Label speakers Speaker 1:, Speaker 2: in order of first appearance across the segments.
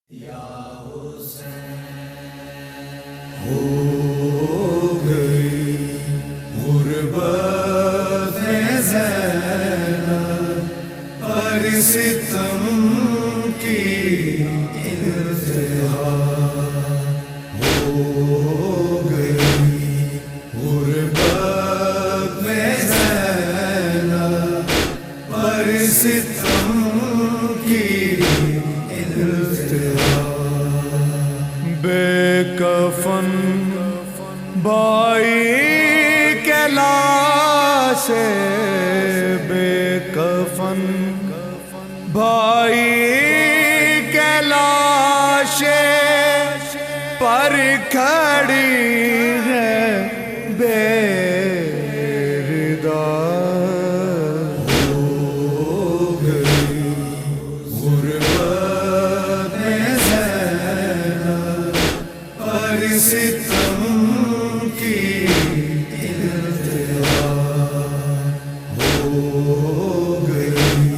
Speaker 1: یا حسین ہو گئی غربت زینب پر ستم کی انتہا ہو گئی غربت زینب پر ستم کی
Speaker 2: بے کفن بھائی کے لاش، بے کفن بھائی کے لاش پر کھڑی ہے بے ردا
Speaker 1: ہو گئی غربت پر ستم کی انتہا ہو گئی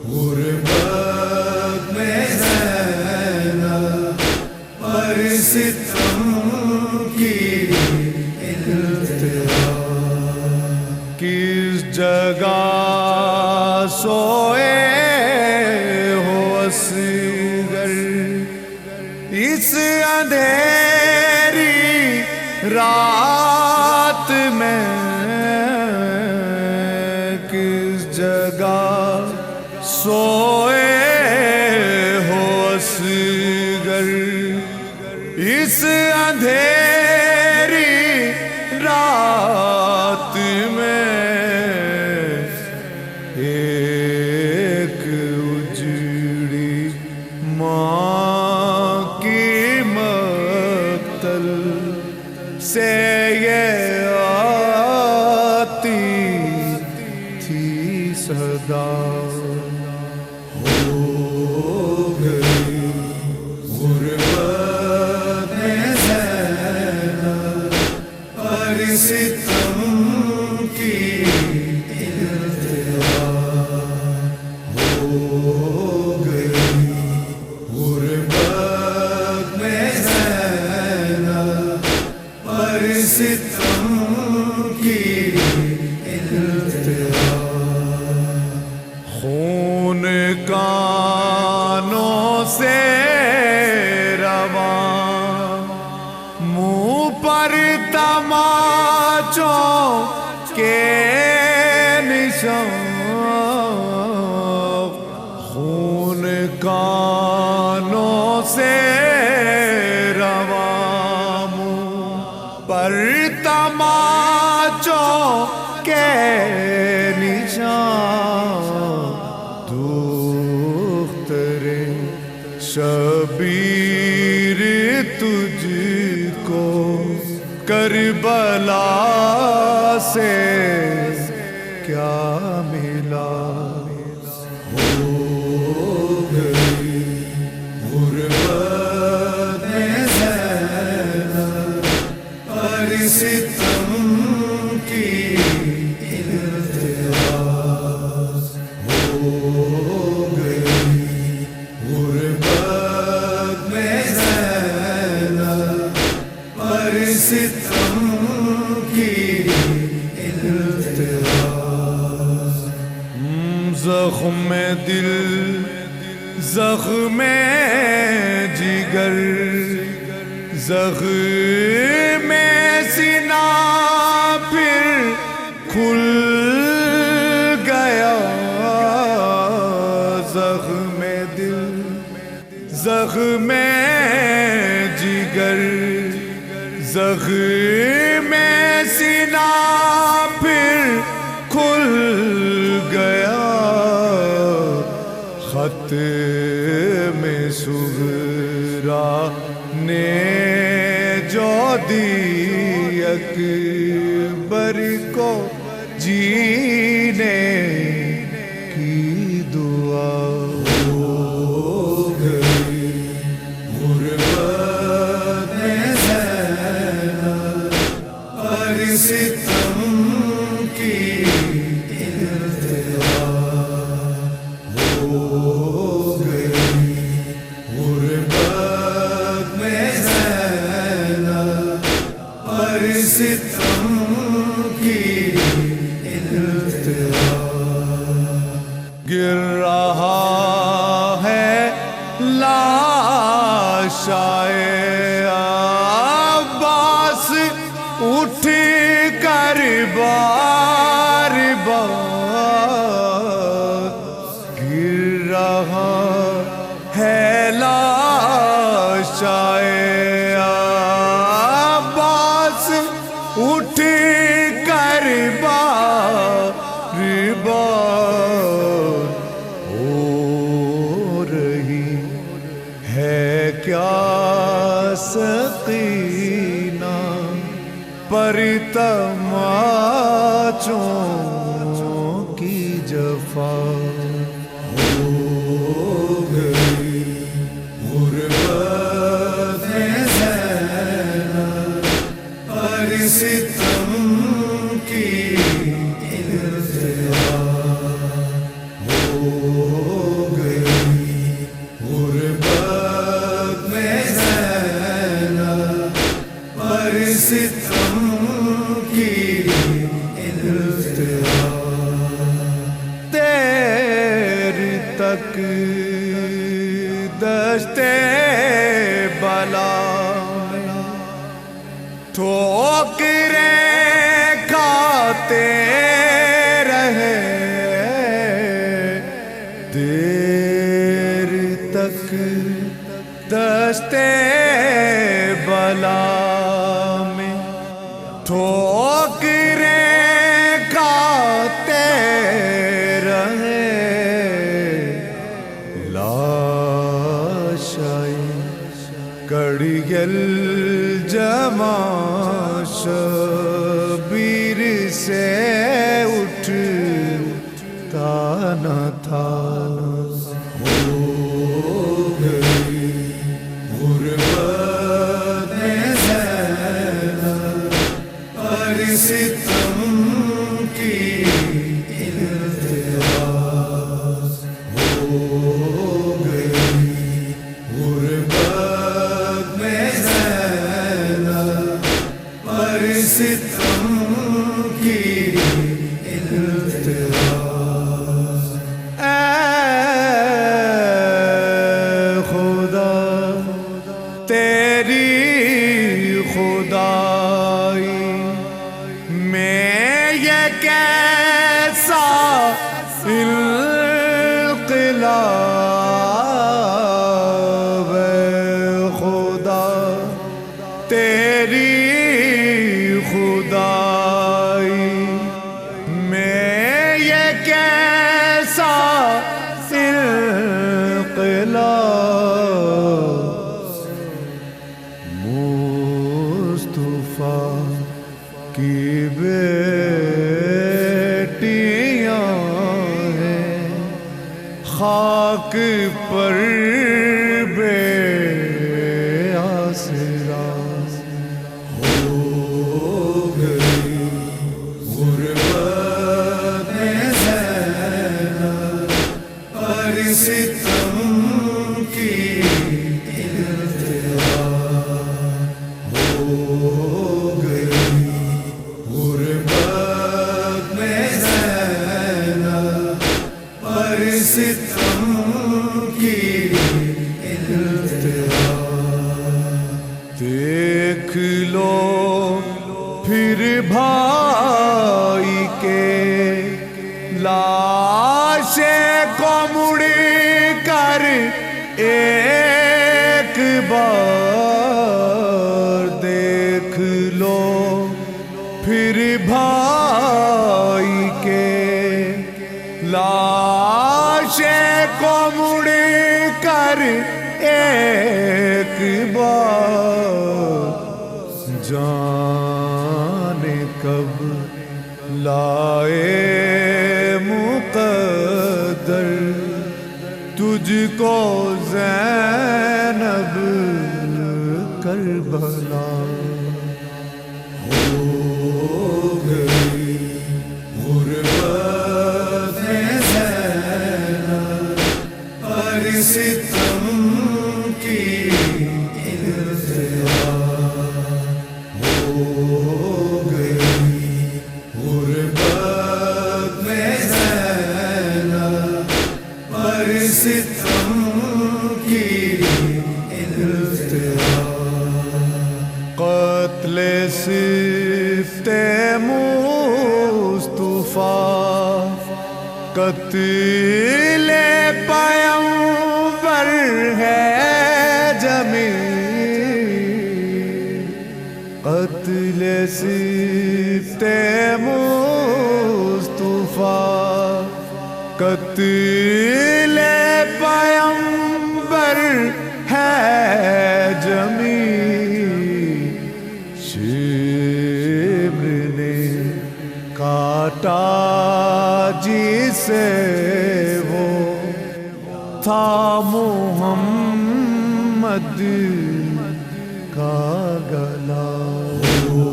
Speaker 1: غربت میں زینب پر ستم کی انتہا
Speaker 2: کس جگہ سوئے ہو اصغر اس اندھیری رات میں، کس جگہ سوئے ہو اصغر اس اندھیری رات میں، ایک اجڑی ماں کی مقتل سے یہ آتی تھی صدا
Speaker 1: ہو گئی غربت زینب پر ستم کی انتہا ہو گئی غربت زینب پر ستم کی انتہا
Speaker 2: خون کانوں سے رواں، منہ پر تماچوں کے نشان، خون کانوں سے رواں، منہ پر تماچوں کے نشان، شبیر تجھ کو کربلا سے کیا ملا،
Speaker 1: ہو گئی غربت زینب پر ستم کی انتہا ہو گئی غربت زینب پر ستم کی انتہا
Speaker 2: زخم دل زخم جگر زخم سینہ پھر کھل گیا، زخم دل زخم جگر زخم سینہ پھر کھل گیا، خط میں صغرا نے جو دی اکبر کو جینے کی دعا،
Speaker 1: ہو گئی غربت زینب پر ستم کی انتہا ہو گئی غربت غربت میں زینب پر ستم کی التہا
Speaker 2: گر رہا ہے لاشائے عباس اٹھ کر بار بار گر رہا ہے لاشائے عباس اٹھ کر بار بار ہو رہی ہے کیا سقینہ پر تماچوں کی جفا
Speaker 1: ہو گئی غربت میں زینب پر ستم کی التہا ہو گئی غربت میں زینب پر ستم کی التہا
Speaker 2: دیر تک دشتے بلا ٹھوکریں کھاتے رہے دیر تک دشتے بلا میں ٹھوکریں کھاتے رہے لاشائیں کڑگل جمع شبیر سے اٹھتا نہ تھا
Speaker 1: ہو گئی غربت میں زینب پر ستم کی التہا ہو گئی غربت میں زینب پر ستم کی التہا
Speaker 2: تیری خدائی میں یہ کیسا انقلاب ہے خدا تیری خدائی میں یہ کیسا انقلاب مصطفیٰ کی بیٹیاں ہیں خاک پر بے آسرا
Speaker 1: ہو گئی غربت میں زینب پر ستم کی التہا ہو گئی غربت میں زینب پر ستم کی التہا
Speaker 2: دیکھ لو پھر بھائی کے لاشیں کو مڑ کر ایک بار دیکھ لو پھر بھائی کے لاشیں کو مڑ کر ایک بار جانے کب لائے مقدر تجھ کو زینب کربلا
Speaker 1: ہو گئی غربت میں زینب پر ستم کی
Speaker 2: قتل پیغمبر ہے جمیل، قتل سبط مصطفیٰ، قتل پیغمبر ہے جمیل، شبر نے کاٹا جسے وہ تھا محمد کا گلا۔
Speaker 1: ہو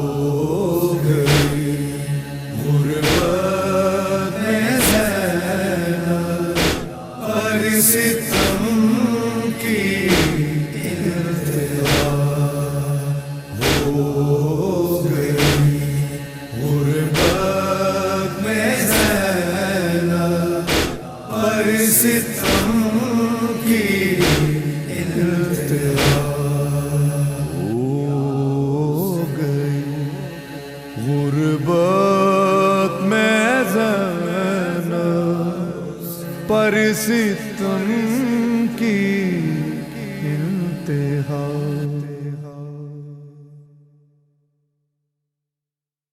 Speaker 1: گئی غربت میں زینب پر ستم کی انتہا، ہو گئی غربت میں زینب پر ستم کی انتہا،
Speaker 2: غربت میں زینب پر ستم کی